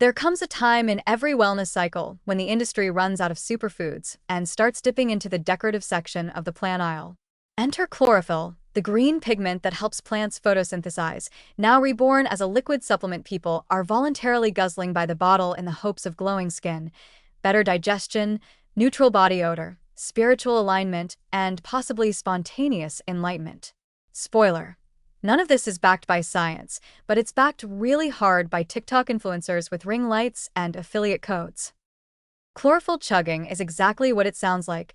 There comes a time in every wellness cycle when the industry runs out of superfoods and starts dipping into the decorative section of the plant aisle. Enter chlorophyll, the green pigment that helps plants photosynthesize, now reborn as a liquid supplement people are voluntarily guzzling by the bottle in the hopes of glowing skin, better digestion, neutral body odor, spiritual alignment, and possibly spontaneous enlightenment. Spoiler: none of this is backed by science, but it's backed really hard by TikTok influencers with ring lights and affiliate codes. Chlorophyll chugging is exactly what it sounds like: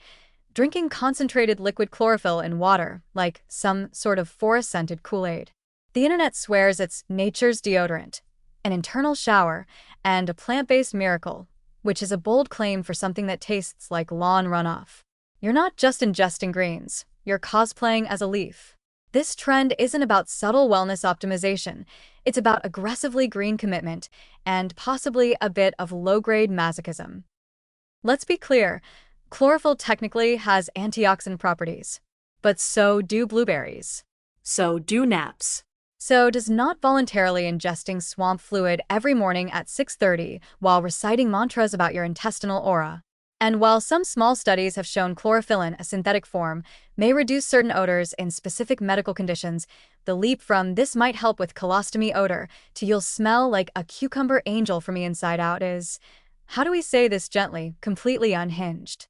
drinking concentrated liquid chlorophyll in water, like some sort of forest-scented Kool-Aid. The internet swears it's nature's deodorant, an internal shower, and a plant-based miracle, which is a bold claim for something that tastes like lawn runoff. You're not just ingesting greens, you're cosplaying as a leaf. This trend isn't about subtle wellness optimization, it's about aggressively green commitment and possibly a bit of low-grade masochism. Let's be clear, chlorophyll technically has antioxidant properties, but so do blueberries. So do naps. So does not voluntarily ingesting swamp fluid every morning at 6:30 while reciting mantras about your intestinal aura. And while some small studies have shown chlorophyllin, a synthetic form, may reduce certain odors in specific medical conditions, the leap from "this might help with colostomy odor" to "you'll smell like a cucumber angel from the inside out" is, how do we say this gently, completely unhinged.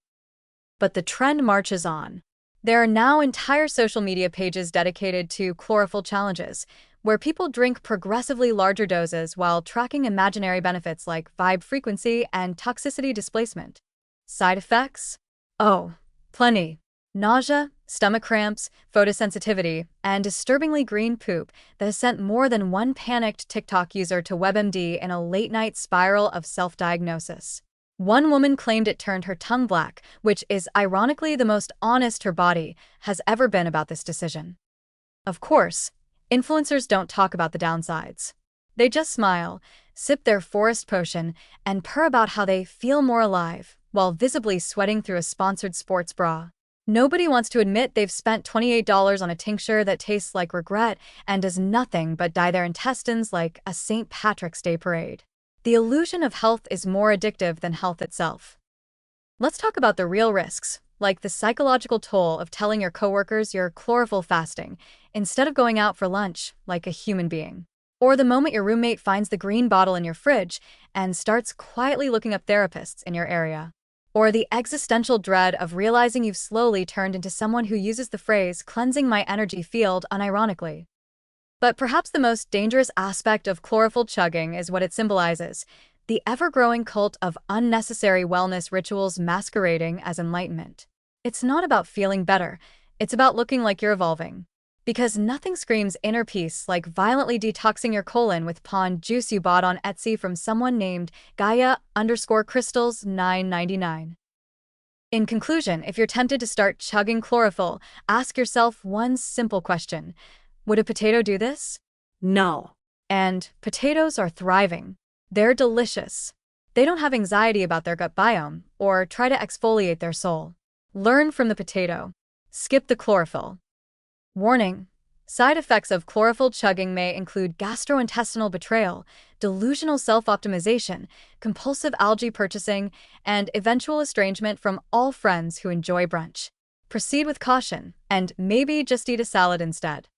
But the trend marches on. There are now entire social media pages dedicated to chlorophyll challenges, where people drink progressively larger doses while tracking imaginary benefits like vibe frequency and toxicity displacement. Side effects? Oh, plenty. Nausea, stomach cramps, photosensitivity, and disturbingly green poop that has sent more than one panicked TikTok user to WebMD in a late-night spiral of self-diagnosis. One woman claimed it turned her tongue black, which is ironically the most honest her body has ever been about this decision. Of course, influencers don't talk about the downsides. They just smile, sip their forest potion, and purr about how they feel more alive, while visibly sweating through a sponsored sports bra. Nobody wants to admit they've spent $28 on a tincture that tastes like regret and does nothing but dye their intestines like a St. Patrick's Day parade. The illusion of health is more addictive than health itself. Let's talk about the real risks, like the psychological toll of telling your coworkers you're chlorophyll fasting instead of going out for lunch like a human being. Or the moment your roommate finds the green bottle in your fridge and starts quietly looking up therapists in your area. Or the existential dread of realizing you've slowly turned into someone who uses the phrase "cleansing my energy field" unironically. But perhaps the most dangerous aspect of chlorophyll chugging is what it symbolizes: the ever-growing cult of unnecessary wellness rituals masquerading as enlightenment. It's not about feeling better, it's about looking like you're evolving. Because nothing screams inner peace like violently detoxing your colon with pond juice you bought on Etsy from someone named Gaia_Crystals 999. In conclusion, if you're tempted to start chugging chlorophyll, ask yourself one simple question: would a potato do this? No. And potatoes are thriving. They're delicious. They don't have anxiety about their gut biome or try to exfoliate their soul. Learn from the potato. Skip the chlorophyll. Warning: side effects of chlorophyll chugging may include gastrointestinal betrayal, delusional self-optimization, compulsive algae purchasing, and eventual estrangement from all friends who enjoy brunch. Proceed with caution, and maybe just eat a salad instead.